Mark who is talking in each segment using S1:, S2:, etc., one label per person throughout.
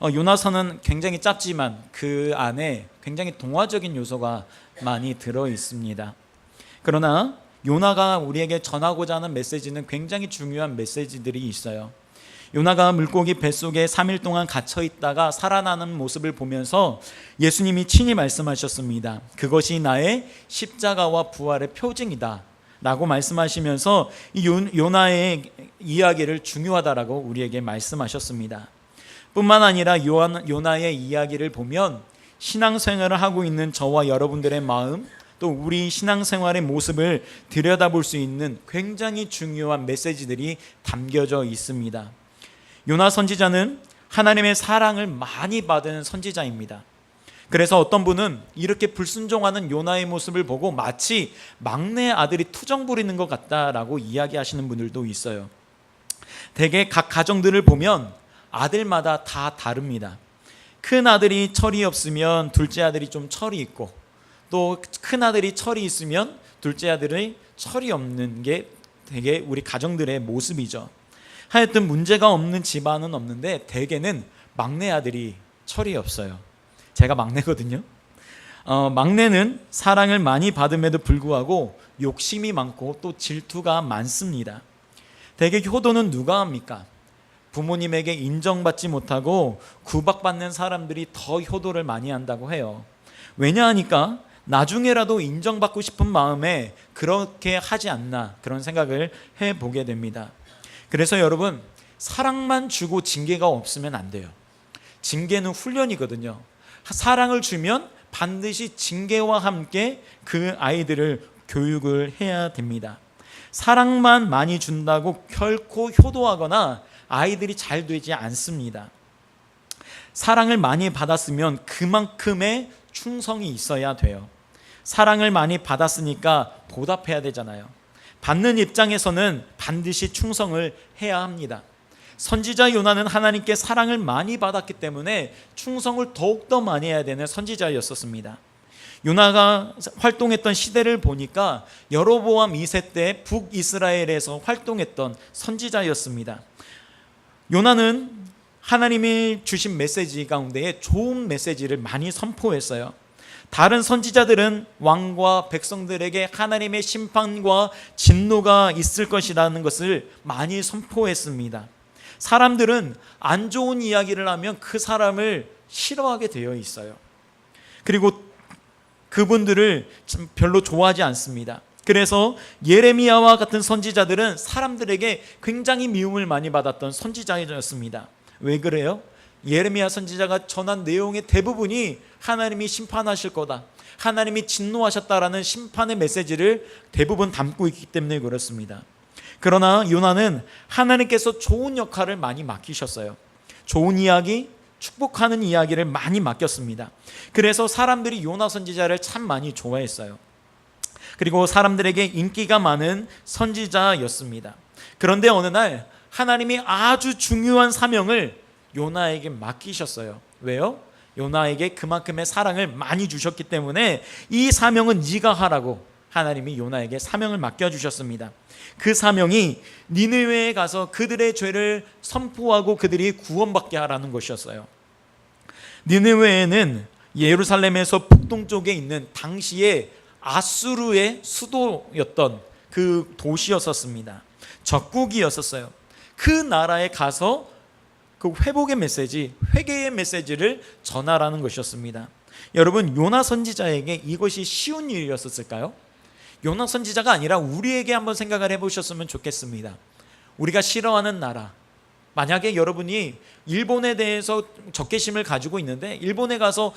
S1: 요나서는 굉장히 짧지만 그 안에 굉장히 동화적인 요소가 많이 들어 있습니다. 그러나 요나가 우리에게 전하고자 하는 메시지는 굉장히 중요한 메시지들이 있어요. 요나가 물고기 뱃속에 3일 동안 갇혀 있다가 살아나는 모습을 보면서 예수님이 친히 말씀하셨습니다. 그것이 나의 십자가와 부활의 표징이다 라고 말씀하시면서 이 요나의 이야기를 중요하다라고 우리에게 말씀하셨습니다. 뿐만 아니라 요나의 이야기를 보면 신앙생활을 하고 있는 저와 여러분들의 마음, 또 우리 신앙생활의 모습을 들여다볼 수 있는 굉장히 중요한 메시지들이 담겨져 있습니다. 요나 선지자는 하나님의 사랑을 많이 받은 선지자입니다. 그래서 어떤 분은 이렇게 불순종하는 요나의 모습을 보고 마치 막내 아들이 투정 부리는 것 같다라고 이야기하시는 분들도 있어요. 대개 각 가정들을 보면 아들마다 다 다릅니다. 큰 아들이 철이 없으면 둘째 아들이 좀 철이 있고, 또 큰 아들이 철이 있으면 둘째 아들이 철이 없는 게 되게 우리 가정들의 모습이죠. 하여튼 문제가 없는 집안은 없는데 대개는 막내 아들이 철이 없어요. 제가 막내거든요. 막내는 사랑을 많이 받음에도 불구하고 욕심이 많고 또 질투가 많습니다. 대개 효도는 누가 합니까? 부모님에게 인정받지 못하고 구박받는 사람들이 더 효도를 많이 한다고 해요. 왜냐하니까 나중에라도 인정받고 싶은 마음에 그렇게 하지 않나, 그런 생각을 해보게 됩니다. 그래서 여러분, 사랑만 주고 징계가 없으면 안 돼요. 징계는 훈련이거든요. 사랑을 주면 반드시 징계와 함께 그 아이들을 교육을 해야 됩니다. 사랑만 많이 준다고 결코 효도하거나 아이들이 잘 되지 않습니다. 사랑을 많이 받았으면 그만큼의 충성이 있어야 돼요. 사랑을 많이 받았으니까 보답해야 되잖아요. 받는 입장에서는 반드시 충성을 해야 합니다. 선지자 요나는 하나님께 사랑을 많이 받았기 때문에 충성을 더욱더 많이 해야 되는 선지자였었습니다. 요나가 활동했던 시대를 보니까 여로보암 2세 때 북이스라엘에서 활동했던 선지자였습니다. 요나는 하나님이 주신 메시지 가운데에 좋은 메시지를 많이 선포했어요. 다른 선지자들은 왕과 백성들에게 하나님의 심판과 진노가 있을 것이라는 것을 많이 선포했습니다. 사람들은 안 좋은 이야기를 하면 그 사람을 싫어하게 되어 있어요. 그리고 그분들을 별로 좋아하지 않습니다. 그래서 예레미야와 같은 선지자들은 사람들에게 굉장히 미움을 많이 받았던 선지자였습니다. 왜 그래요? 예레미야 선지자가 전한 내용의 대부분이 하나님이 심판하실 거다, 하나님이 진노하셨다라는 심판의 메시지를 대부분 담고 있기 때문에 그렇습니다. 그러나 요나는 하나님께서 좋은 역할을 많이 맡기셨어요. 좋은 이야기, 축복하는 이야기를 많이 맡겼습니다. 그래서 사람들이 요나 선지자를 참 많이 좋아했어요. 그리고 사람들에게 인기가 많은 선지자였습니다. 그런데 어느 날 하나님이 아주 중요한 사명을 요나에게 맡기셨어요. 왜요? 요나에게 그만큼의 사랑을 많이 주셨기 때문에 이 사명은 네가 하라고 하나님이 요나에게 사명을 맡겨주셨습니다. 그 사명이 니느웨에 가서 그들의 죄를 선포하고 그들이 구원받게 하라는 것이었어요. 니느웨에는 예루살렘에서 북동쪽에 있는 당시에 아수르의 수도였던 그 도시였었습니다. 적국이었었어요. 그 나라에 가서 그 회복의 메시지, 회개의 메시지를 전하라는 것이었습니다. 여러분, 요나 선지자에게 이것이 쉬운 일이었을까요? 요나 선지자가 아니라 우리에게 한번 생각을 해보셨으면 좋겠습니다. 우리가 싫어하는 나라, 만약에 여러분이 일본에 대해서 적개심을 가지고 있는데 일본에 가서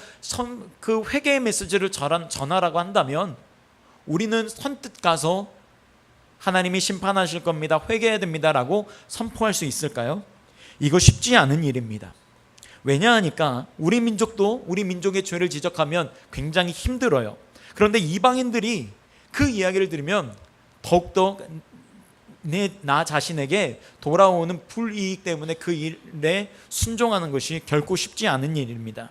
S1: 그 회개의 메시지를 전하라고 한다면 우리는 선뜻 가서 하나님이 심판하실 겁니다, 회개해야 됩니다 라고 선포할 수 있을까요? 이거 쉽지 않은 일입니다. 왜냐하니까 우리 민족도 우리 민족의 죄를 지적하면 굉장히 힘들어요. 그런데 이방인들이 그 이야기를 들으면 더욱더 나 자신에게 돌아오는 불이익 때문에 그 일에 순종하는 것이 결코 쉽지 않은 일입니다.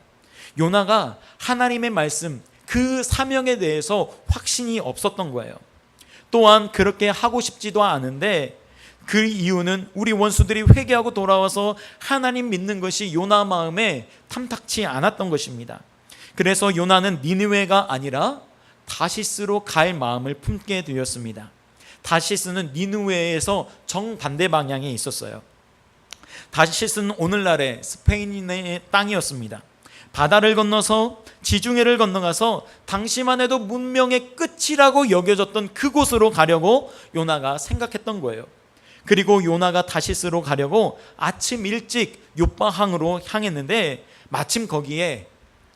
S1: 요나가 하나님의 말씀, 그 사명에 대해서 확신이 없었던 거예요. 또한 그렇게 하고 싶지도 않은데 그 이유는 우리 원수들이 회개하고 돌아와서 하나님 믿는 것이 요나 마음에 탐탁치 않았던 것입니다. 그래서 요나는 니느웨가 아니라 다시스로 갈 마음을 품게 되었습니다. 다시스는 니느웨에서 정반대 방향에 있었어요. 다시스는 오늘날의 스페인의 땅이었습니다. 바다를 건너서 지중해를 건너가서 당시만 해도 문명의 끝이라고 여겨졌던 그곳으로 가려고 요나가 생각했던 거예요. 그리고 요나가 다시스로 가려고 아침 일찍 요바항으로 향했는데 마침 거기에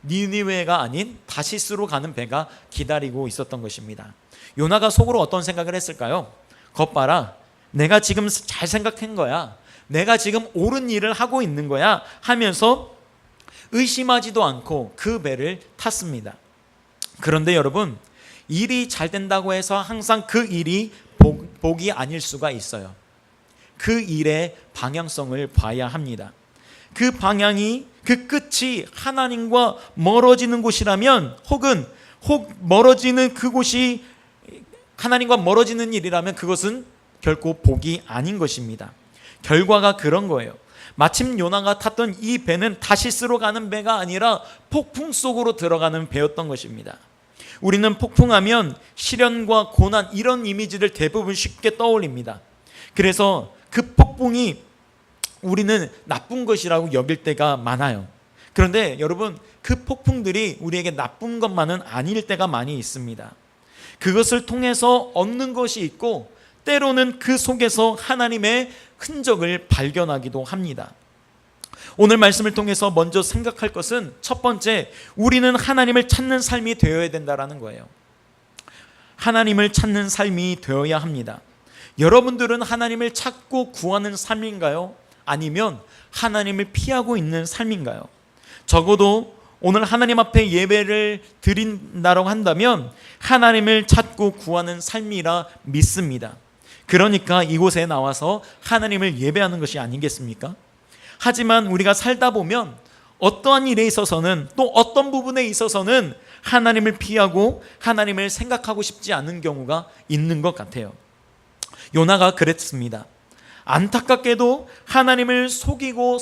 S1: 니느웨가 아닌 다시스로 가는 배가 기다리고 있었던 것입니다. 요나가 속으로 어떤 생각을 했을까요? 것 봐라, 내가 지금 잘 생각한 거야, 내가 지금 옳은 일을 하고 있는 거야 하면서 의심하지도 않고 그 배를 탔습니다. 그런데 여러분, 일이 잘 된다고 해서 항상 그 일이 복이 아닐 수가 있어요. 그 일의 방향성을 봐야 합니다. 그 방향이, 그 끝이 하나님과 멀어지는 곳이라면, 혹은 멀어지는 그곳이 하나님과 멀어지는 일이라면 그것은 결코 복이 아닌 것입니다. 결과가 그런 거예요. 마침 요나가 탔던 이 배는 다시스로 가는 배가 아니라 폭풍 속으로 들어가는 배였던 것입니다. 우리는 폭풍하면 시련과 고난, 이런 이미지를 대부분 쉽게 떠올립니다. 그래서 그 폭풍이 우리는 나쁜 것이라고 여길 때가 많아요. 그런데 여러분, 그 폭풍들이 우리에게 나쁜 것만은 아닐 때가 많이 있습니다. 그것을 통해서 얻는 것이 있고, 때로는 그 속에서 하나님의 흔적을 발견하기도 합니다. 오늘 말씀을 통해서 먼저 생각할 것은, 첫 번째, 우리는 하나님을 찾는 삶이 되어야 된다는 거예요. 하나님을 찾는 삶이 되어야 합니다. 여러분들은 하나님을 찾고 구하는 삶인가요? 아니면 하나님을 피하고 있는 삶인가요? 적어도 오늘 하나님 앞에 예배를 드린다고 한다면 하나님을 찾고 구하는 삶이라 믿습니다. 그러니까 이곳에 나와서 하나님을 예배하는 것이 아니겠습니까? 하지만 우리가 살다 보면 어떠한 일에 있어서는, 또 어떤 부분에 있어서는 하나님을 피하고 하나님을 생각하고 싶지 않은 경우가 있는 것 같아요. 요나가 그랬습니다. 안타깝게도 하나님을 속이고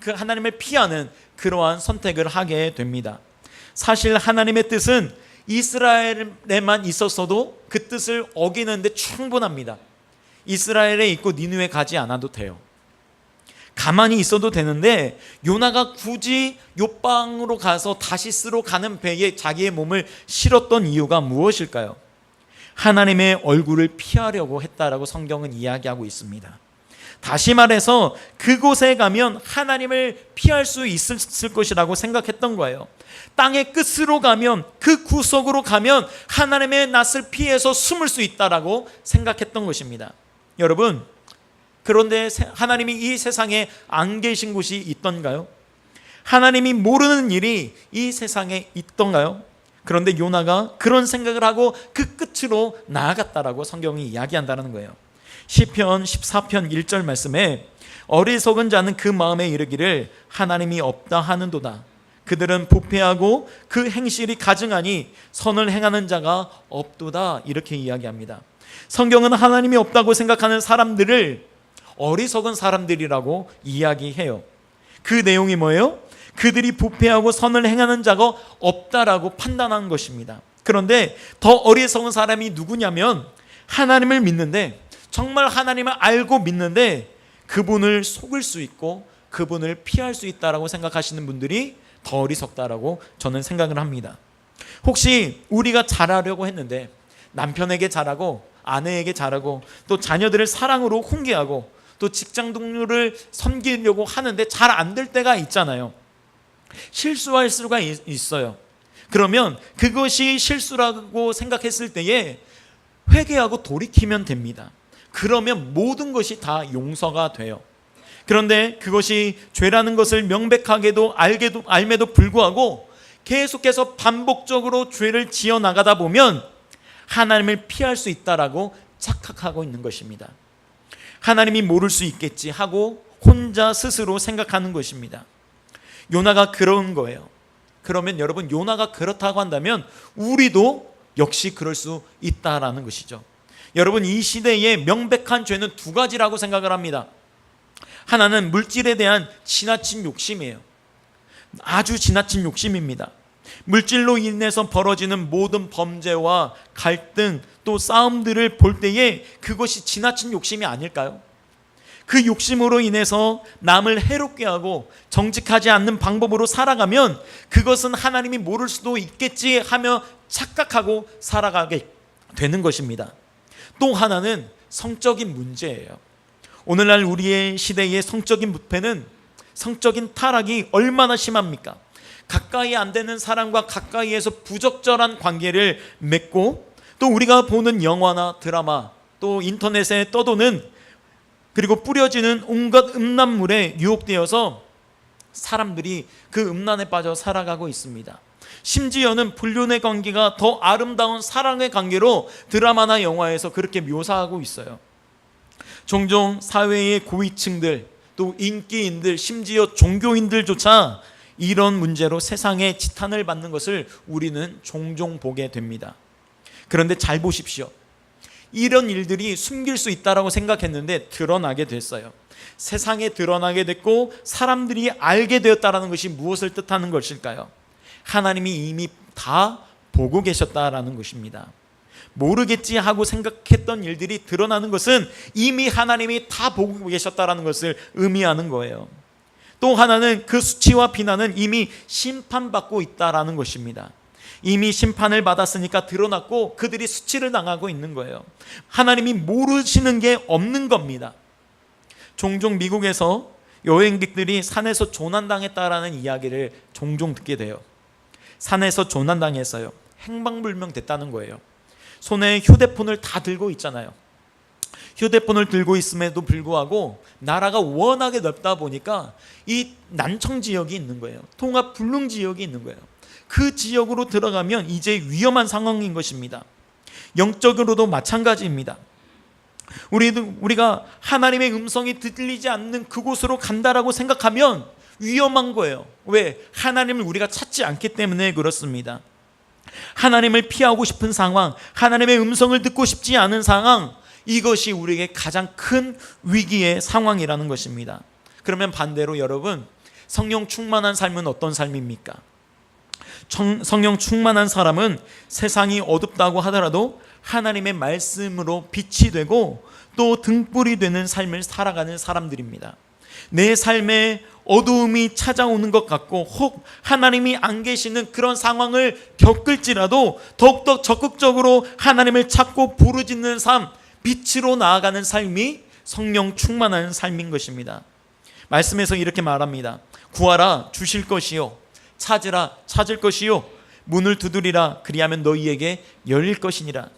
S1: 그 하나님을 피하는 그러한 선택을 하게 됩니다. 사실 하나님의 뜻은 이스라엘에만 있었어도 그 뜻을 어기는데 충분합니다. 이스라엘에 있고 니느웨 가지 않아도 돼요. 가만히 있어도 되는데 요나가 굳이 요방으로 가서 다시스로 가는 배에 자기의 몸을 실었던 이유가 무엇일까요? 하나님의 얼굴을 피하려고 했다라고 성경은 이야기하고 있습니다. 다시 말해서 그곳에 가면 하나님을 피할 수 있을 것이라고 생각했던 거예요. 땅의 끝으로 가면, 그 구석으로 가면 하나님의 낯을 피해서 숨을 수 있다라고 생각했던 것입니다. 여러분, 그런데 하나님이 이 세상에 안 계신 곳이 있던가요? 하나님이 모르는 일이 이 세상에 있던가요? 그런데 요나가 그런 생각을 하고 그 끝으로 나아갔다라고 성경이 이야기한다는 거예요. 시편 14편 1절 말씀에 어리석은 자는 그 마음에 이르기를 하나님이 없다 하는도다. 그들은 부패하고 그 행실이 가증하니 선을 행하는 자가 없도다. 이렇게 이야기합니다. 성경은 하나님이 없다고 생각하는 사람들을 어리석은 사람들이라고 이야기해요. 그 내용이 뭐예요? 그들이 부패하고 선을 행하는 자가 없다라고 판단한 것입니다. 그런데 더 어리석은 사람이 누구냐면, 하나님을 믿는데, 정말 하나님을 알고 믿는데 그분을 속을 수 있고 그분을 피할 수 있다라고 생각하시는 분들이 더 어리석다라고 저는 생각을 합니다. 혹시 우리가 잘하려고 했는데 남편에게 잘하고 아내에게 잘하고 또 자녀들을 사랑으로 훈계하고 또 직장 동료를 섬기려고 하는데 잘 안 될 때가 있잖아요. 실수할 수가 있어요. 그러면 그것이 실수라고 생각했을 때에 회개하고 돌이키면 됩니다. 그러면 모든 것이 다 용서가 돼요. 그런데 그것이 죄라는 것을 명백하게도 알매도 불구하고 계속해서 반복적으로 죄를 지어 나가다 보면 하나님을 피할 수 있다라고 착각하고 있는 것입니다. 하나님이 모를 수 있겠지 하고 혼자 스스로 생각하는 것입니다. 요나가 그런 거예요. 그러면 여러분, 요나가 그렇다고 한다면 우리도 역시 그럴 수 있다라는 것이죠. 여러분, 이 시대의 명백한 죄는 두 가지라고 생각을 합니다. 하나는 물질에 대한 지나친 욕심이에요. 아주 지나친 욕심입니다. 물질로 인해서 벌어지는 모든 범죄와 갈등 또 싸움들을 볼 때에 그것이 지나친 욕심이 아닐까요? 그 욕심으로 인해서 남을 해롭게 하고 정직하지 않는 방법으로 살아가면 그것은 하나님이 모를 수도 있겠지 하며 착각하고 살아가게 되는 것입니다. 또 하나는 성적인 문제예요. 오늘날 우리의 시대의 성적인 부패는, 성적인 타락이 얼마나 심합니까? 가까이 안 되는 사람과 가까이에서 부적절한 관계를 맺고, 또 우리가 보는 영화나 드라마, 또 인터넷에 떠도는, 그리고 뿌려지는 온갖 음란물에 유혹되어서 사람들이 그 음란에 빠져 살아가고 있습니다. 심지어는 불륜의 관계가 더 아름다운 사랑의 관계로 드라마나 영화에서 그렇게 묘사하고 있어요. 종종 사회의 고위층들, 또 인기인들, 심지어 종교인들조차 이런 문제로 세상에 지탄을 받는 것을 우리는 종종 보게 됩니다. 그런데 잘 보십시오. 이런 일들이 숨길 수 있다고 생각했는데 드러나게 됐어요. 세상에 드러나게 됐고 사람들이 알게 되었다는 것이 무엇을 뜻하는 것일까요? 하나님이 이미 다 보고 계셨다라는 것입니다. 모르겠지 하고 생각했던 일들이 드러나는 것은 이미 하나님이 다 보고 계셨다라는 것을 의미하는 거예요. 또 하나는 그 수치와 비난은 이미 심판받고 있다라는 것입니다. 이미 심판을 받았으니까 드러났고 그들이 수치를 당하고 있는 거예요. 하나님이 모르시는 게 없는 겁니다. 종종 미국에서 여행객들이 산에서 조난당했다라는 이야기를 종종 듣게 돼요. 산에서 조난당했어요. 행방불명 됐다는 거예요. 손에 휴대폰을 다 들고 있잖아요. 휴대폰을 들고 있음에도 불구하고 나라가 워낙에 넓다 보니까 이 난청 지역이 있는 거예요. 통합 불능 지역이 있는 거예요. 그 지역으로 들어가면 이제 위험한 상황인 것입니다. 영적으로도 마찬가지입니다. 우리가 하나님의 음성이 들리지 않는 그곳으로 간다라고 생각하면 위험한 거예요. 왜? 하나님을 우리가 찾지 않기 때문에 그렇습니다. 하나님을 피하고 싶은 상황, 하나님의 음성을 듣고 싶지 않은 상황, 이것이 우리에게 가장 큰 위기의 상황이라는 것입니다. 그러면 반대로 여러분, 성령 충만한 삶은 어떤 삶입니까? 성령 충만한 사람은 세상이 어둡다고 하더라도 하나님의 말씀으로 빛이 되고 또 등불이 되는 삶을 살아가는 사람들입니다. 내 삶에 어두움이 찾아오는 것 같고 혹 하나님이 안 계시는 그런 상황을 겪을지라도 더욱더 적극적으로 하나님을 찾고 부르짖는 삶, 빛으로 나아가는 삶이 성령 충만한 삶인 것입니다. 말씀에서 이렇게 말합니다. 구하라 주실 것이요, 찾으라 찾을 것이요, 문을 두드리라 그리하면 너희에게 열릴 것이니라.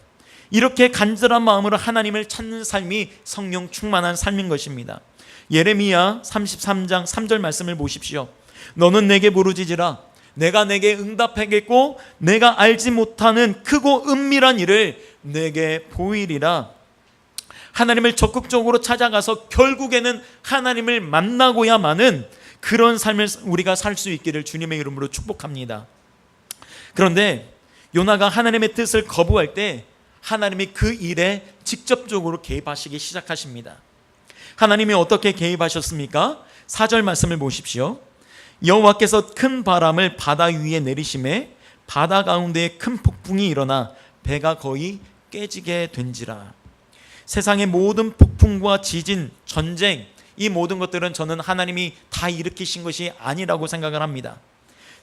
S1: 이렇게 간절한 마음으로 하나님을 찾는 삶이 성령 충만한 삶인 것입니다. 예레미야 33장 3절 말씀을 보십시오. 너는 내게 부르짖으라 내가 내게 응답하겠고 내가 알지 못하는 크고 은밀한 일을 내게 보이리라. 하나님을 적극적으로 찾아가서 결국에는 하나님을 만나고야만은 그런 삶을 우리가 살 수 있기를 주님의 이름으로 축복합니다. 그런데 요나가 하나님의 뜻을 거부할 때 하나님이 그 일에 직접적으로 개입하시기 시작하십니다. 하나님이 어떻게 개입하셨습니까? 4절 말씀을 보십시오. 여호와께서 큰 바람을 바다 위에 내리심에 바다 가운데에 큰 폭풍이 일어나 배가 거의 깨지게 된지라. 세상의 모든 폭풍과 지진, 전쟁, 이 모든 것들은 저는 하나님이 다 일으키신 것이 아니라고 생각을 합니다.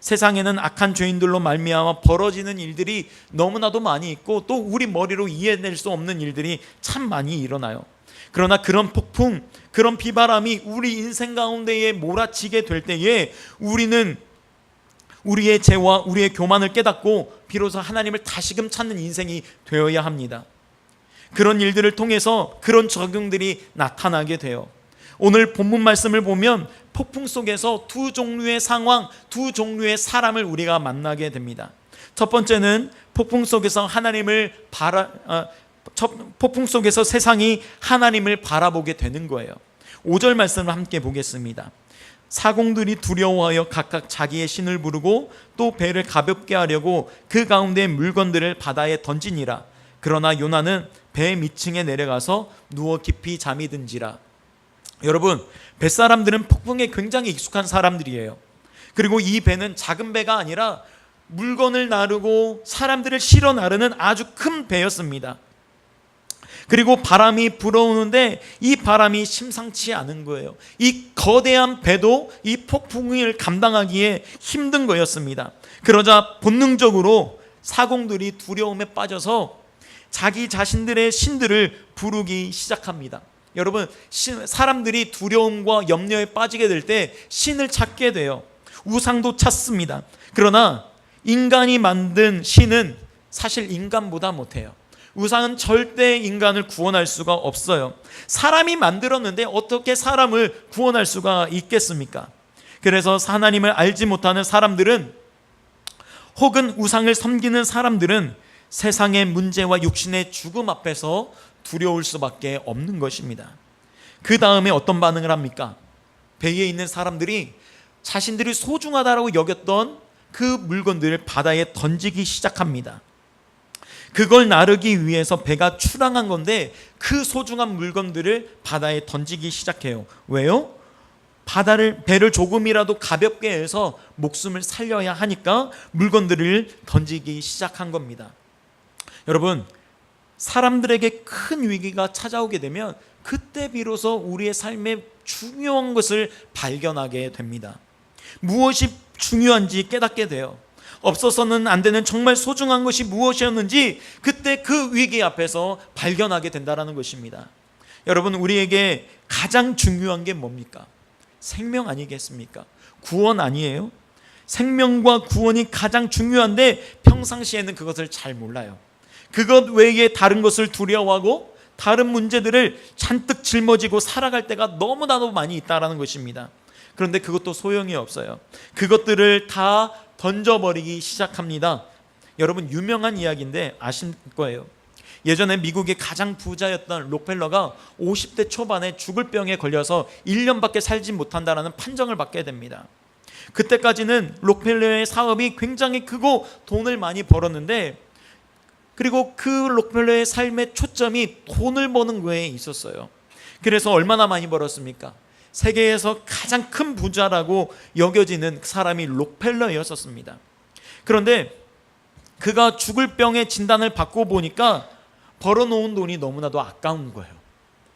S1: 세상에는 악한 죄인들로 말미암아 벌어지는 일들이 너무나도 많이 있고 또 우리 머리로 이해낼 수 없는 일들이 참 많이 일어나요. 그러나 그런 폭풍, 그런 비바람이 우리 인생 가운데에 몰아치게 될 때에 우리는 우리의 죄와 우리의 교만을 깨닫고 비로소 하나님을 다시금 찾는 인생이 되어야 합니다. 그런 일들을 통해서 그런 적용들이 나타나게 돼요. 오늘 본문 말씀을 보면 폭풍 속에서 두 종류의 상황, 두 종류의 사람을 우리가 만나게 됩니다. 첫 번째는 폭풍 속에서 폭풍 속에서 세상이 하나님을 바라보게 되는 거예요. 5절 말씀을 함께 보겠습니다. 사공들이 두려워하여 각각 자기의 신을 부르고 또 배를 가볍게 하려고 그 가운데 물건들을 바다에 던지니라. 그러나 요나는 배 밑층에 내려가서 누워 깊이 잠이 든지라. 여러분, 뱃사람들은 폭풍에 굉장히 익숙한 사람들이에요. 그리고 이 배는 작은 배가 아니라 물건을 나르고 사람들을 실어 나르는 아주 큰 배였습니다. 그리고 바람이 불어오는데 이 바람이 심상치 않은 거예요. 이 거대한 배도 이 폭풍을 감당하기에 힘든 거였습니다. 그러자 본능적으로 사공들이 두려움에 빠져서 자기 자신들의 신들을 부르기 시작합니다. 여러분, 사람들이 두려움과 염려에 빠지게 될 때 신을 찾게 돼요. 우상도 찾습니다. 그러나 인간이 만든 신은 사실 인간보다 못해요. 우상은 절대 인간을 구원할 수가 없어요. 사람이 만들었는데 어떻게 사람을 구원할 수가 있겠습니까? 그래서 하나님을 알지 못하는 사람들은, 혹은 우상을 섬기는 사람들은 세상의 문제와 육신의 죽음 앞에서 두려울 수밖에 없는 것입니다. 그 다음에 어떤 반응을 합니까? 배에 있는 사람들이 자신들이 소중하다고 여겼던 그 물건들을 바다에 던지기 시작합니다. 그걸 나르기 위해서 배가 출항한 건데 그 소중한 물건들을 바다에 던지기 시작해요. 왜요? 배를 조금이라도 가볍게 해서 목숨을 살려야 하니까 물건들을 던지기 시작한 겁니다. 여러분, 사람들에게 큰 위기가 찾아오게 되면 그때 비로소 우리의 삶의 중요한 것을 발견하게 됩니다. 무엇이 중요한지 깨닫게 돼요. 없어서는 안 되는 정말 소중한 것이 무엇이었는지 그때 그 위기 앞에서 발견하게 된다는 것입니다. 여러분, 우리에게 가장 중요한 게 뭡니까? 생명 아니겠습니까? 구원 아니에요? 생명과 구원이 가장 중요한데 평상시에는 그것을 잘 몰라요. 그것 외에 다른 것을 두려워하고 다른 문제들을 잔뜩 짊어지고 살아갈 때가 너무나도 많이 있다는 것입니다. 그런데 그것도 소용이 없어요. 그것들을 다 던져버리기 시작합니다. 여러분, 유명한 이야기인데 아실 거예요. 예전에 미국의 가장 부자였던 록펠러가 50대 초반에 죽을 병에 걸려서 1년밖에 살지 못한다는 판정을 받게 됩니다. 그때까지는 록펠러의 사업이 굉장히 크고 돈을 많이 벌었는데, 그리고 그 록펠러의 삶의 초점이 돈을 버는 거에 있었어요. 그래서 얼마나 많이 벌었습니까? 세계에서 가장 큰 부자라고 여겨지는 사람이 록펠러였었습니다. 그런데 그가 죽을 병의 진단을 받고 보니까 벌어놓은 돈이 너무나도 아까운 거예요.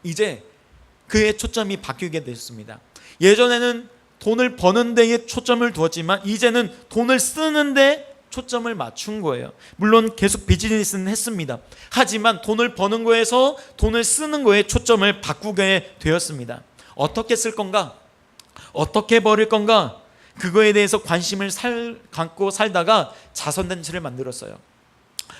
S1: 이제 그의 초점이 바뀌게 됐습니다. 예전에는 돈을 버는 데에 초점을 두었지만 이제는 돈을 쓰는 데 초점을 맞춘 거예요. 물론 계속 비즈니스는 했습니다. 하지만 돈을 버는 거에서 돈을 쓰는 거에 초점을 바꾸게 되었습니다. 어떻게 쓸 건가? 어떻게 버릴 건가? 그거에 대해서 관심을 갖고 살다가 자선단체를 만들었어요.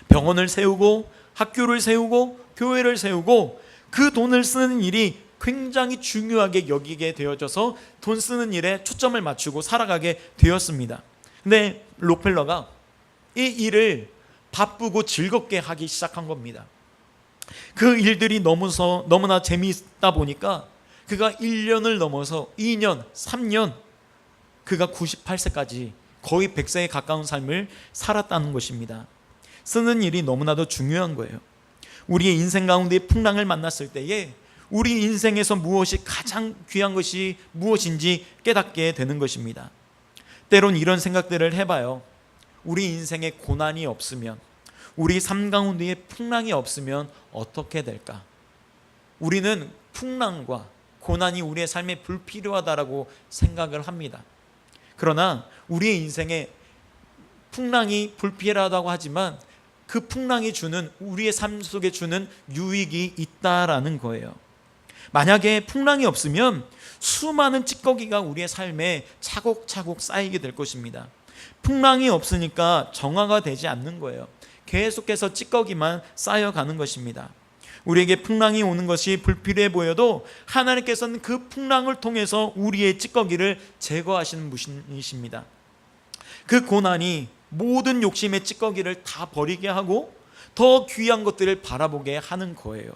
S1: 병원을 세우고 학교를 세우고 교회를 세우고 그 돈을 쓰는 일이 굉장히 중요하게 여기게 되어져서 돈 쓰는 일에 초점을 맞추고 살아가게 되었습니다. 근데 록펠러가 이 일을 바쁘고 즐겁게 하기 시작한 겁니다. 그 일들이 너무나 재미있다 보니까 그가 1년을 넘어서 2년, 3년, 그가 98세까지 거의 100세에 가까운 삶을 살았다는 것입니다. 쓰는 일이 너무나도 중요한 거예요. 우리의 인생 가운데 풍랑을 만났을 때에 우리 인생에서 무엇이 가장 귀한 것이 무엇인지 깨닫게 되는 것입니다. 때론 이런 생각들을 해봐요. 우리 인생에 고난이 없으면, 우리 삶 가운데에 풍랑이 없으면 어떻게 될까? 우리는 풍랑과 고난이 우리의 삶에 불필요하다라고 생각을 합니다. 그러나 우리의 인생에 풍랑이 불필요하다고 하지만 그 풍랑이 주는, 우리의 삶 속에 주는 유익이 있다라는 거예요. 만약에 풍랑이 없으면 수많은 찌꺼기가 우리의 삶에 차곡차곡 쌓이게 될 것입니다. 풍랑이 없으니까 정화가 되지 않는 거예요. 계속해서 찌꺼기만 쌓여가는 것입니다. 우리에게 풍랑이 오는 것이 불필요해 보여도 하나님께서는 그 풍랑을 통해서 우리의 찌꺼기를 제거하시는 분이십니다. 그 고난이 모든 욕심의 찌꺼기를 다 버리게 하고 더 귀한 것들을 바라보게 하는 거예요.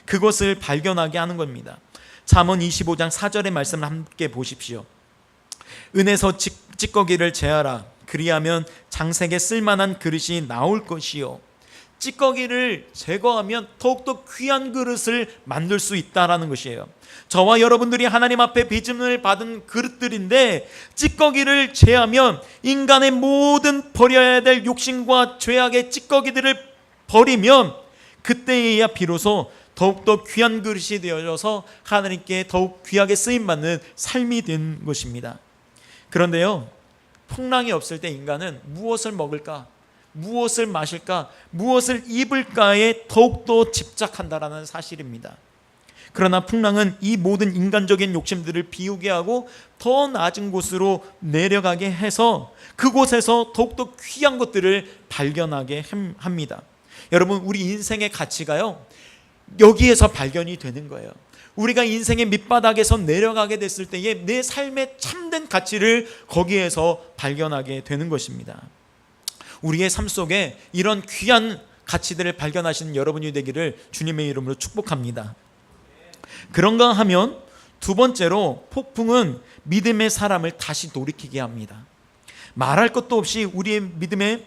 S1: 그것을 발견하게 하는 겁니다. 잠언 25장 4절의 말씀을 함께 보십시오. 은에서 찌꺼기를 제하라. 그리하면 장색에 쓸만한 그릇이 나올 것이요 찌꺼기를 제거하면 더욱더 귀한 그릇을 만들 수 있다라는 것이에요. 저와 여러분들이 하나님 앞에 빚음을 받은 그릇들인데 찌꺼기를 제하면 인간의 모든 버려야 될 욕심과 죄악의 찌꺼기들을 버리면 그때에야 비로소 더욱더 귀한 그릇이 되어져서 하나님께 더욱 귀하게 쓰임받는 삶이 된 것입니다. 그런데요, 풍랑이 없을 때 인간은 무엇을 먹을까, 무엇을 마실까, 무엇을 입을까에 더욱더 집착한다라는 사실입니다. 그러나 풍랑은 이 모든 인간적인 욕심들을 비우게 하고 더 낮은 곳으로 내려가게 해서 그곳에서 더욱더 귀한 것들을 발견하게 합니다. 여러분, 우리 인생의 가치가요, 여기에서 발견이 되는 거예요. 우리가 인생의 밑바닥에서 내려가게 됐을 때에 내 삶의 참된 가치를 거기에서 발견하게 되는 것입니다. 우리의 삶 속에 이런 귀한 가치들을 발견하시는 여러분이 되기를 주님의 이름으로 축복합니다. 그런가 하면 두 번째로, 폭풍은 믿음의 사람을 다시 돌이키게 합니다. 말할 것도 없이 우리 믿음의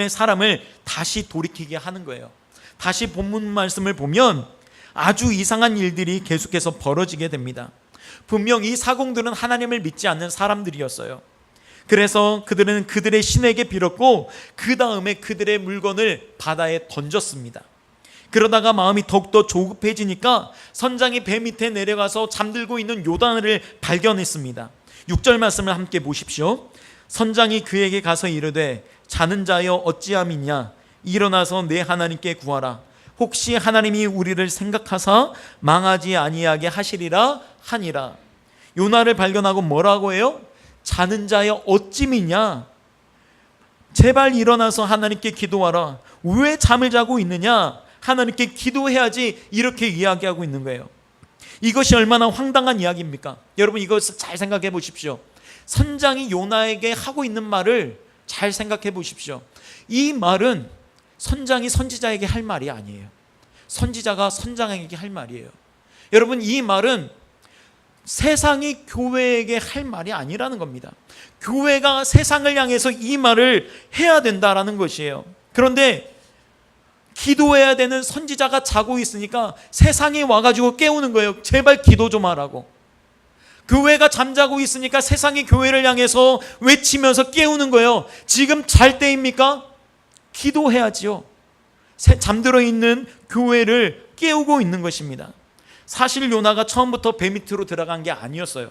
S1: 사람을 다시 돌이키게 하는 거예요. 다시 본문 말씀을 보면 아주 이상한 일들이 계속해서 벌어지게 됩니다. 분명 이 사공들은 하나님을 믿지 않는 사람들이었어요. 그래서 그들은 그들의 신에게 빌었고 그 다음에 그들의 물건을 바다에 던졌습니다. 그러다가 마음이 더욱더 조급해지니까 선장이 배 밑에 내려가서 잠들고 있는 요나를 발견했습니다. 6절 말씀을 함께 보십시오. 선장이 그에게 가서 이르되 자는 자여 어찌함이냐, 일어나서 내 하나님께 구하라. 혹시 하나님이 우리를 생각하사 망하지 아니하게 하시리라 하니라. 요나를 발견하고 뭐라고 해요? 자는 자여 어찌미냐, 제발 일어나서 하나님께 기도하라. 왜 잠을 자고 있느냐, 하나님께 기도해야지, 이렇게 이야기하고 있는 거예요. 이것이 얼마나 황당한 이야기입니까? 여러분, 이것을 잘 생각해 보십시오. 선장이 요나에게 하고 있는 말을 잘 생각해 보십시오. 이 말은 선장이 선지자에게 할 말이 아니에요. 선지자가 선장에게 할 말이에요. 여러분, 이 말은 세상이 교회에게 할 말이 아니라는 겁니다. 교회가 세상을 향해서 이 말을 해야 된다라는 것이에요. 그런데 기도해야 되는 선지자가 자고 있으니까 세상이 와가지고 깨우는 거예요. 제발 기도 좀 하라고. 교회가 잠자고 있으니까 세상이 교회를 향해서 외치면서 깨우는 거예요. 지금 잘 때입니까? 기도해야지요. 잠들어 있는 교회를 깨우고 있는 것입니다. 사실 요나가 처음부터 배 밑으로 들어간 게 아니었어요.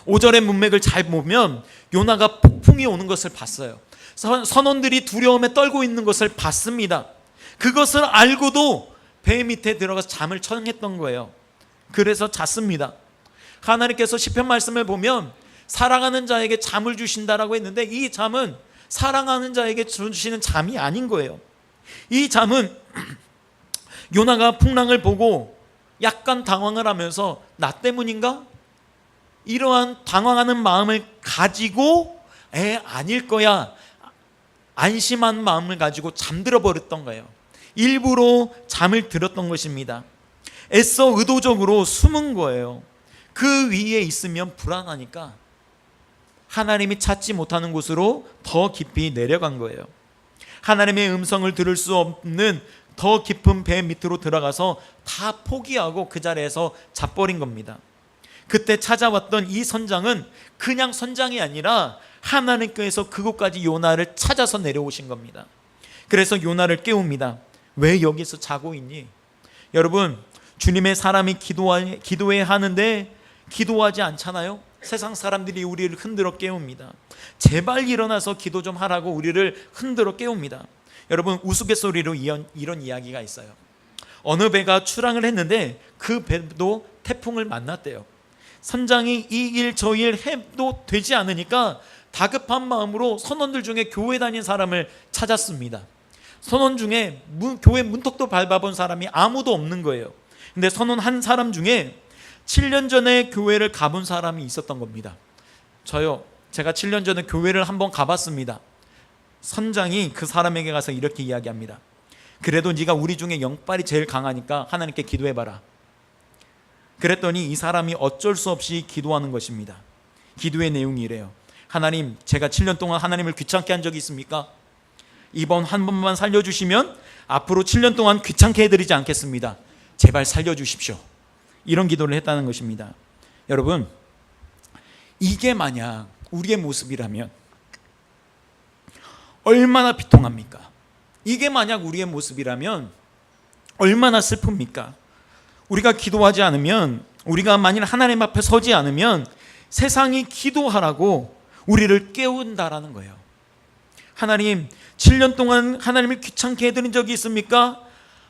S1: 5절의 문맥을 잘 보면 요나가 폭풍이 오는 것을 봤어요. 선원들이 두려움에 떨고 있는 것을 봤습니다. 그것을 알고도 배 밑에 들어가서 잠을 청했던 거예요. 그래서 잤습니다. 하나님께서 시편 말씀을 보면 사랑하는 자에게 잠을 주신다라고 했는데 이 잠은 사랑하는 자에게 주시는 잠이 아닌 거예요. 이 잠은 요나가 풍랑을 보고 약간 당황을 하면서 나 때문인가? 이러한 당황하는 마음을 가지고 아닐 거야, 안심한 마음을 가지고 잠들어 버렸던 거예요. 일부러 잠을 들었던 것입니다. 애써 의도적으로 숨은 거예요. 그 위에 있으면 불안하니까 하나님이 찾지 못하는 곳으로 더 깊이 내려간 거예요. 하나님의 음성을 들을 수 없는 더 깊은 배 밑으로 들어가서 다 포기하고 그 자리에서 자버린 겁니다. 그때 찾아왔던 이 선장은 그냥 선장이 아니라 하나님께서 그곳까지 요나를 찾아서 내려오신 겁니다. 그래서 요나를 깨웁니다. 왜 여기서 자고 있니? 여러분, 주님의 사람이 기도해야 하는데 기도하지 않잖아요. 세상 사람들이 우리를 흔들어 깨웁니다. 제발 일어나서 기도 좀 하라고 우리를 흔들어 깨웁니다. 여러분, 우스갯소리로 이런 이야기가 있어요. 어느 배가 출항을 했는데 그 배도 태풍을 만났대요. 선장이 이 일 저 일 해도 되지 않으니까 다급한 마음으로 선원들 중에 교회 다닌 사람을 찾았습니다. 선원 중에 교회 문턱도 밟아본 사람이 아무도 없는 거예요. 근데 선원 한 사람 중에 7년 전에 교회를 가본 사람이 있었던 겁니다. 제가 7년 전에 교회를 한번 가봤습니다. 선장이 그 사람에게 가서 이렇게 이야기합니다. 그래도 네가 우리 중에 영빨이 제일 강하니까 하나님께 기도해봐라. 그랬더니 이 사람이 어쩔 수 없이 기도하는 것입니다. 기도의 내용이 이래요. 하나님, 제가 7년 동안 하나님을 귀찮게 한 적이 있습니까? 이번 한 번만 살려주시면 앞으로 7년 동안 귀찮게 해드리지 않겠습니다. 제발 살려주십시오. 이런 기도를 했다는 것입니다. 여러분, 이게 만약 우리의 모습이라면 얼마나 비통합니까? 이게 만약 우리의 모습이라면 얼마나 슬픕니까? 우리가 기도하지 않으면, 우리가 만일 하나님 앞에 서지 않으면 세상이 기도하라고 우리를 깨운다라는 거예요. 하나님, 7년 동안 하나님을 귀찮게 해드린 적이 있습니까?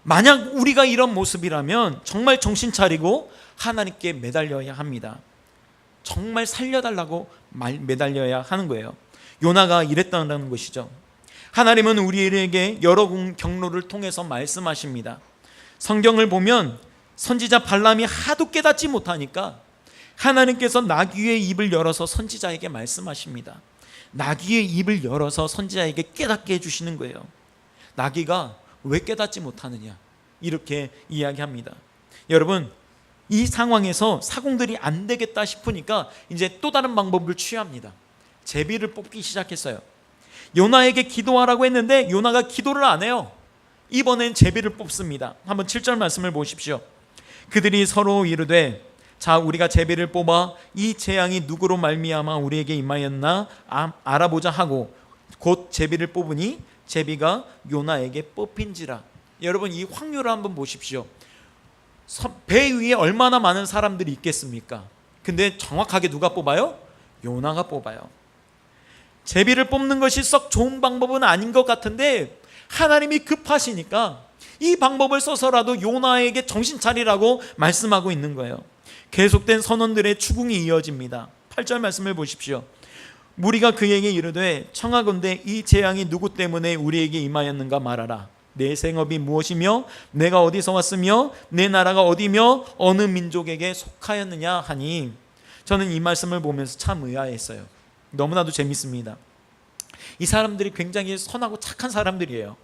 S1: 만약 우리가 이런 모습이라면 정말 정신 차리고 하나님께 매달려야 합니다. 정말 살려달라고 매달려야 하는 거예요. 요나가 이랬다는 것이죠. 하나님은 우리에게 여러 경로를 통해서 말씀하십니다. 성경을 보면 선지자 발람이 하도 깨닫지 못하니까 하나님께서 나귀의 입을 열어서 선지자에게 말씀하십니다. 나귀의 입을 열어서 선지자에게 깨닫게 해주시는 거예요. 나귀가 왜 깨닫지 못하느냐, 이렇게 이야기합니다. 여러분, 이 상황에서 사공들이 안 되겠다 싶으니까 이제 또 다른 방법을 취합니다. 제비를 뽑기 시작했어요. 요나에게 기도하라고 했는데 요나가 기도를 안 해요. 이번엔 제비를 뽑습니다. 한번 7절 말씀을 보십시오. 그들이 서로 이르되, 자, 우리가 제비를 뽑아 이 재앙이 누구로 말미암아 우리에게 임하였나 알아보자 하고 곧 제비를 뽑으니 제비가 요나에게 뽑힌지라. 여러분, 이 확률을 한번 보십시오. 배 위에 얼마나 많은 사람들이 있겠습니까? 근데 정확하게 누가 뽑아요? 요나가 뽑아요. 제비를 뽑는 것이 썩 좋은 방법은 아닌 것 같은데 하나님이 급하시니까 이 방법을 써서라도 요나에게 정신 차리라고 말씀하고 있는 거예요. 계속된 선원들의 추궁이 이어집니다. 8절 말씀을 보십시오. 무리가 그에게 이르되, 청하건대 이 재앙이 누구 때문에 우리에게 임하였는가 말하라. 내 생업이 무엇이며 내가 어디서 왔으며 내 나라가 어디며 어느 민족에게 속하였느냐 하니, 저는 이 말씀을 보면서 참 의아했어요. 너무나도 재밌습니다. 이 사람들이 굉장히 선하고 착한 사람들이에요.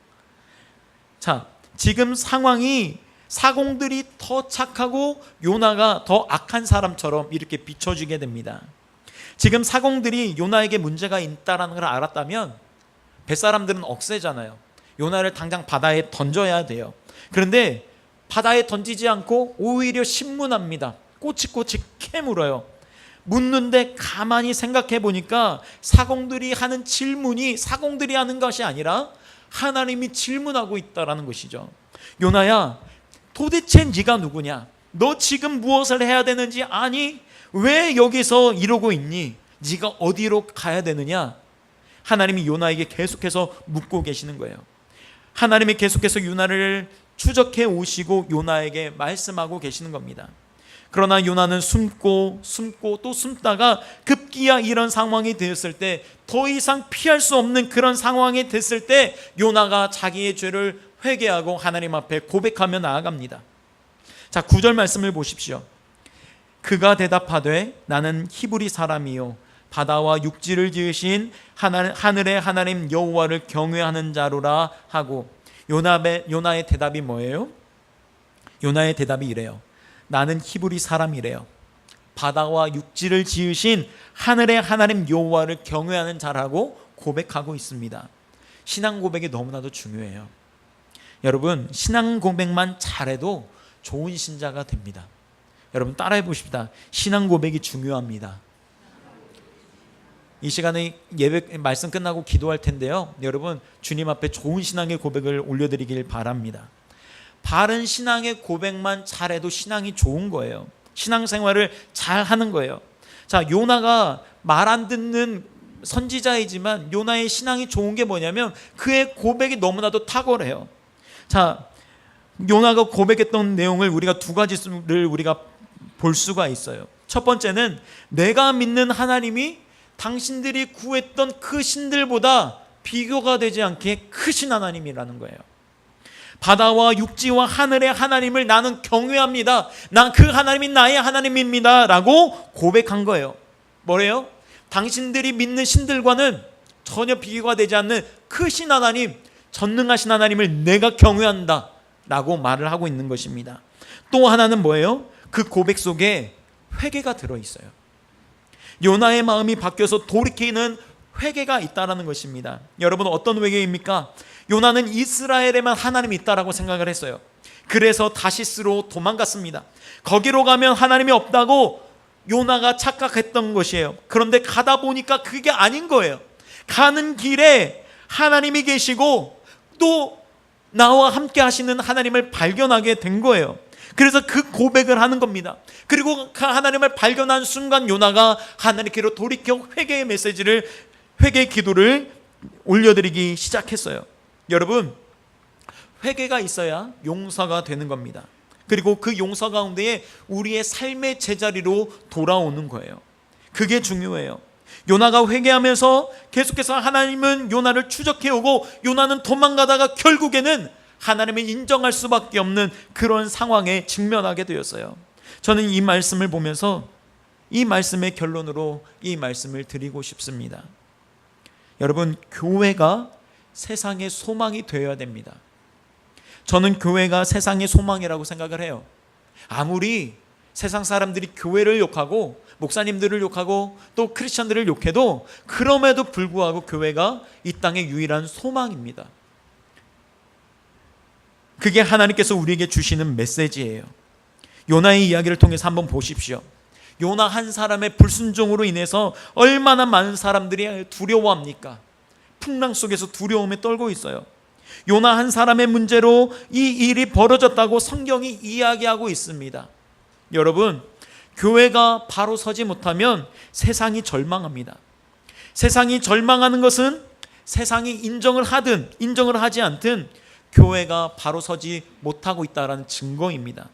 S1: 자, 지금 상황이 사공들이 더 착하고 요나가 더 악한 사람처럼 이렇게 비춰지게 됩니다. 지금 사공들이 요나에게 문제가 있다는 걸 알았다면 뱃사람들은 억세잖아요. 요나를 당장 바다에 던져야 돼요. 그런데 바다에 던지지 않고 오히려 신문합니다. 꼬치꼬치 캐물어요. 묻는데 가만히 생각해 보니까 사공들이 하는 질문이 사공들이 하는 것이 아니라 하나님이 질문하고 있다는 것이죠. 요나야, 도대체 네가 누구냐? 너 지금 무엇을 해야 되는지 아니? 왜 여기서 이러고 있니? 네가 어디로 가야 되느냐? 하나님이 요나에게 계속해서 묻고 계시는 거예요. 하나님이 계속해서 요나를 추적해 오시고 요나에게 말씀하고 계시는 겁니다. 그러나 요나는 숨고 또 숨다가 급기야 이런 상황이 되었을 때, 더 이상 피할 수 없는 그런 상황이 됐을 때 요나가 자기의 죄를 회개하고 하나님 앞에 고백하며 나아갑니다. 자, 9절 말씀을 보십시오. 그가 대답하되, 나는 히브리 사람이요 바다와 육지를 지으신 하늘의 하나님 여호와를 경외하는 자로라 하고, 요나의 대답이 뭐예요? 요나의 대답이 이래요. 나는 히브리 사람이래요. 바다와 육지를 지으신 하늘의 하나님 여호와를 경외하는 자라고 고백하고 있습니다. 신앙 고백이 너무나도 중요해요. 여러분, 신앙 고백만 잘해도 좋은 신자가 됩니다. 여러분, 따라해 보십시다. 신앙 고백이 중요합니다. 이 시간에 예배 말씀 끝나고 기도할 텐데요, 여러분, 주님 앞에 좋은 신앙의 고백을 올려드리길 바랍니다. 바른 신앙의 고백만 잘해도 신앙이 좋은 거예요. 신앙생활을 잘 하는 거예요. 자, 요나가 말 안 듣는 선지자이지만 요나의 신앙이 좋은 게 뭐냐면 그의 고백이 너무나도 탁월해요. 자, 요나가 고백했던 내용을 우리가 두 가지를 우리가 볼 수가 있어요. 첫 번째는 내가 믿는 하나님이 당신들이 구했던 그 신들보다 비교가 되지 않게 크신 하나님이라는 거예요. 바다와 육지와 하늘의 하나님을 나는 경외합니다. 난 그 하나님이 나의 하나님입니다 라고 고백한 거예요. 뭐래요? 당신들이 믿는 신들과는 전혀 비교가 되지 않는 크신 하나님, 전능하신 하나님을 내가 경외한다 라고 말을 하고 있는 것입니다. 또 하나는 뭐예요? 그 고백 속에 회개가 들어있어요. 요나의 마음이 바뀌어서 돌이키는 회개가 있다라는 것입니다. 여러분, 어떤 회개입니까? 요나는 이스라엘에만 하나님이 있다라고 생각을 했어요. 그래서 다시스로 도망갔습니다. 거기로 가면 하나님이 없다고 요나가 착각했던 것이에요. 그런데 가다 보니까 그게 아닌 거예요. 가는 길에 하나님이 계시고 또 나와 함께 하시는 하나님을 발견하게 된 거예요. 그래서 그 고백을 하는 겁니다. 그리고 그 하나님을 발견한 순간 요나가 하나님께로 돌이켜 회개의 메시지를, 회개의 기도를 올려드리기 시작했어요. 여러분, 회개가 있어야 용서가 되는 겁니다. 그리고 그 용서 가운데에 우리의 삶의 제자리로 돌아오는 거예요. 그게 중요해요. 요나가 회개하면서 계속해서 하나님은 요나를 추적해오고 요나는 도망가다가 결국에는 하나님을 인정할 수밖에 없는 그런 상황에 직면하게 되었어요. 저는 이 말씀을 보면서 이 말씀의 결론으로 이 말씀을 드리고 싶습니다. 여러분, 교회가 세상의 소망이 되어야 됩니다. 저는 교회가 세상의 소망이라고 생각을 해요. 아무리 세상 사람들이 교회를 욕하고 목사님들을 욕하고 또 크리스천들을 욕해도 그럼에도 불구하고 교회가 이 땅의 유일한 소망입니다. 그게 하나님께서 우리에게 주시는 메시지예요. 요나의 이야기를 통해서 한번 보십시오. 요나 한 사람의 불순종으로 인해서 얼마나 많은 사람들이 두려워합니까? 풍랑 속에서 두려움에 떨고 있어요. 요나 한 사람의 문제로 이 일이 벌어졌다고 성경이 이야기하고 있습니다. 여러분, 교회가 바로 서지 못하면 세상이 절망합니다. 세상이 절망하는 것은 세상이 인정을 하든 인정을 하지 않든 교회가 바로 서지 못하고 있다는 증거입니다.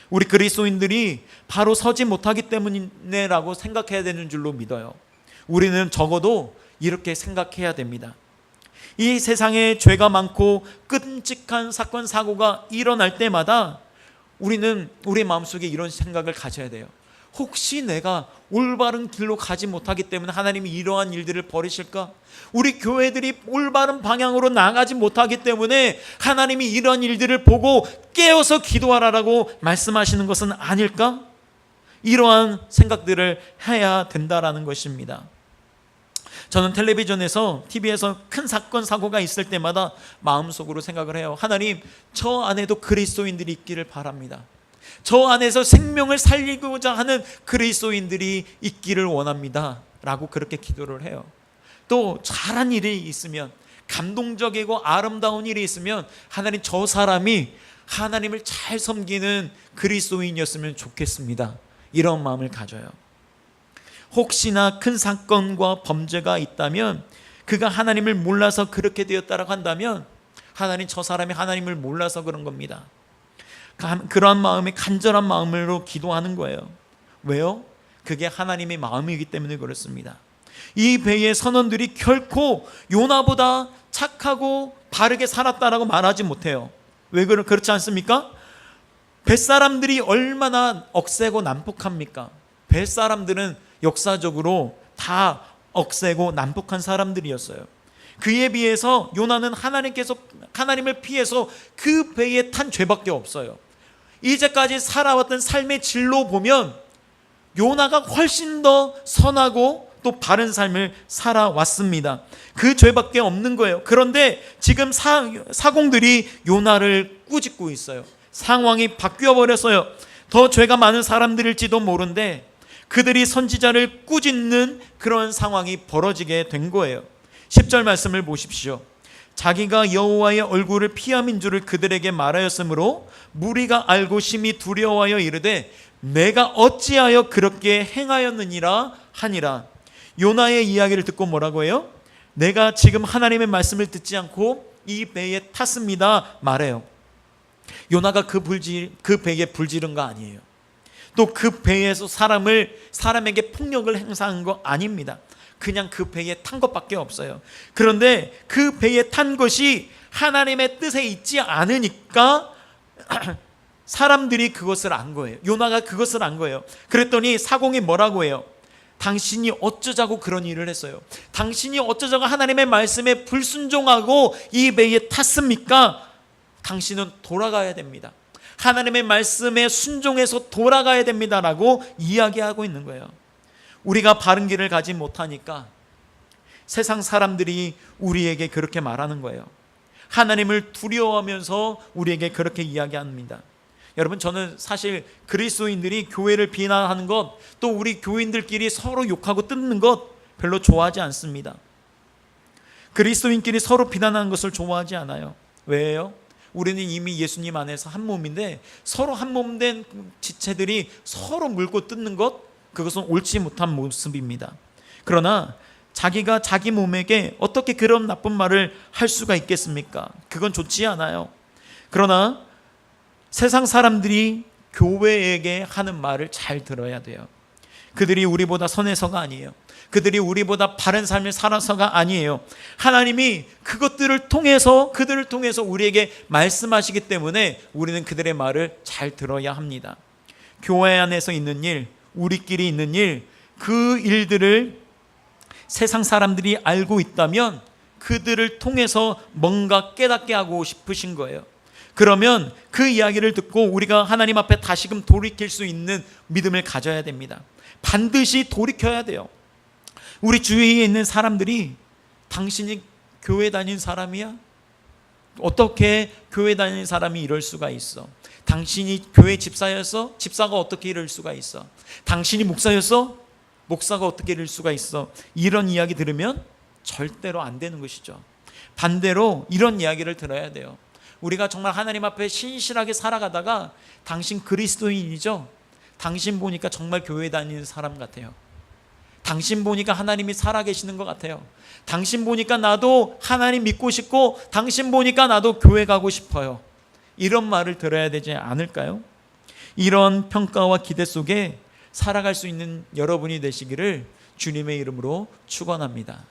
S1: 우리 그리스도인들이 바로 서지 못하기 때문이라고 생각해야 되는 줄로 믿어요. 우리는 적어도 이렇게 생각해야 됩니다. 이 세상에 죄가 많고 끔찍한 사건 사고가 일어날 때마다 우리는 우리 마음속에 이런 생각을 가져야 돼요. 혹시 내가 올바른 길로 가지 못하기 때문에 하나님이 이러한 일들을 벌이실까? 우리 교회들이 올바른 방향으로 나가지 못하기 때문에 하나님이 이러한 일들을 보고 깨어서 기도하라고 말씀하시는 것은 아닐까? 이러한 생각들을 해야 된다라는 것입니다. 저는 텔레비전에서, TV에서 큰 사건 사고가 있을 때마다 마음속으로 생각을 해요. 하나님, 저 안에도 그리스도인들이 있기를 바랍니다. 저 안에서 생명을 살리고자 하는 그리스도인들이 있기를 원합니다 라고 그렇게 기도를 해요. 또 잘한 일이 있으면, 감동적이고 아름다운 일이 있으면 하나님, 저 사람이 하나님을 잘 섬기는 그리스도인이었으면 좋겠습니다, 이런 마음을 가져요. 혹시나 큰 사건과 범죄가 있다면, 그가 하나님을 몰라서 그렇게 되었다라고 한다면 하나님, 저 사람이 하나님을 몰라서 그런 겁니다. 그러한 마음에, 간절한 마음으로 기도하는 거예요. 왜요? 그게 하나님의 마음이기 때문에 그렇습니다. 이 배의 선원들이 결코 요나보다 착하고 바르게 살았다라고 말하지 못해요. 왜 그렇지 않습니까? 뱃사람들이 얼마나 억세고 난폭합니까? 뱃사람들은 역사적으로 다 억세고 난폭한 사람들이었어요. 그에 비해서 요나는 하나님을 피해서 그 배에 탄 죄밖에 없어요. 이제까지 살아왔던 삶의 질로 보면 요나가 훨씬 더 선하고 또 바른 삶을 살아왔습니다. 그 죄밖에 없는 거예요. 그런데 지금 사공들이 요나를 꾸짖고 있어요. 상황이 바뀌어 버렸어요. 더 죄가 많은 사람들일지도 모른데 그들이 선지자를 꾸짖는 그런 상황이 벌어지게 된 거예요. 10절 말씀을 보십시오. 자기가 여호와의 얼굴을 피함인 줄을 그들에게 말하였으므로 무리가 알고 심히 두려워하여 이르되 내가 어찌하여 그렇게 행하였느니라 하니라. 요나의 이야기를 듣고 뭐라고 해요? 내가 지금 하나님의 말씀을 듣지 않고 이 배에 탔습니다 말해요. 요나가 그 배에 불지른 거 아니에요. 또 그 배에서 사람에게 폭력을 행사한 거 아닙니다. 그냥 그 배에 탄 것밖에 없어요. 그런데 그 배에 탄 것이 하나님의 뜻에 있지 않으니까 사람들이 그것을 안 거예요. 요나가 그것을 안 거예요. 그랬더니 사공이 뭐라고 해요? 당신이 어쩌자고 그런 일을 했어요? 당신이 어쩌자고 하나님의 말씀에 불순종하고 이 배에 탔습니까? 당신은 돌아가야 됩니다. 하나님의 말씀에 순종해서 돌아가야 됩니다라고 이야기하고 있는 거예요. 우리가 바른 길을 가지 못하니까 세상 사람들이 우리에게 그렇게 말하는 거예요. 하나님을 두려워하면서 우리에게 그렇게 이야기합니다. 여러분, 저는 사실 그리스도인들이 교회를 비난하는 것, 또 우리 교인들끼리 서로 욕하고 뜯는 것 별로 좋아하지 않습니다. 그리스도인끼리 서로 비난하는 것을 좋아하지 않아요. 왜요? 우리는 이미 예수님 안에서 한 몸인데 서로 한 몸 된 지체들이 서로 물고 뜯는 것, 그것은 옳지 못한 모습입니다. 그러나 자기가 자기 몸에게 어떻게 그런 나쁜 말을 할 수가 있겠습니까? 그건 좋지 않아요. 그러나 세상 사람들이 교회에게 하는 말을 잘 들어야 돼요. 그들이 우리보다 선해서가 아니에요. 그들이 우리보다 바른 삶을 살아서가 아니에요. 하나님이 그들을 통해서 우리에게 말씀하시기 때문에 우리는 그들의 말을 잘 들어야 합니다. 교회 안에서 있는 일, 우리끼리 있는 일, 그 일들을 세상 사람들이 알고 있다면 그들을 통해서 뭔가 깨닫게 하고 싶으신 거예요. 그러면 그 이야기를 듣고 우리가 하나님 앞에 다시금 돌이킬 수 있는 믿음을 가져야 됩니다. 반드시 돌이켜야 돼요. 우리 주위에 있는 사람들이 당신이 교회 다닌 사람이야? 어떻게 교회 다니는 사람이 이럴 수가 있어? 당신이 교회 집사였어? 집사가 어떻게 이럴 수가 있어? 당신이 목사였어? 목사가 어떻게 이럴 수가 있어? 이런 이야기 들으면 절대로 안 되는 것이죠. 반대로 이런 이야기를 들어야 돼요. 우리가 정말 하나님 앞에 신실하게 살아가다가 당신 그리스도인이죠? 당신 보니까 정말 교회 다니는 사람 같아요. 당신 보니까 하나님이 살아계시는 것 같아요. 당신 보니까 나도 하나님 믿고 싶고, 당신 보니까 나도 교회 가고 싶어요. 이런 말을 들어야 되지 않을까요? 이런 평가와 기대 속에 살아갈 수 있는 여러분이 되시기를 주님의 이름으로 축원합니다.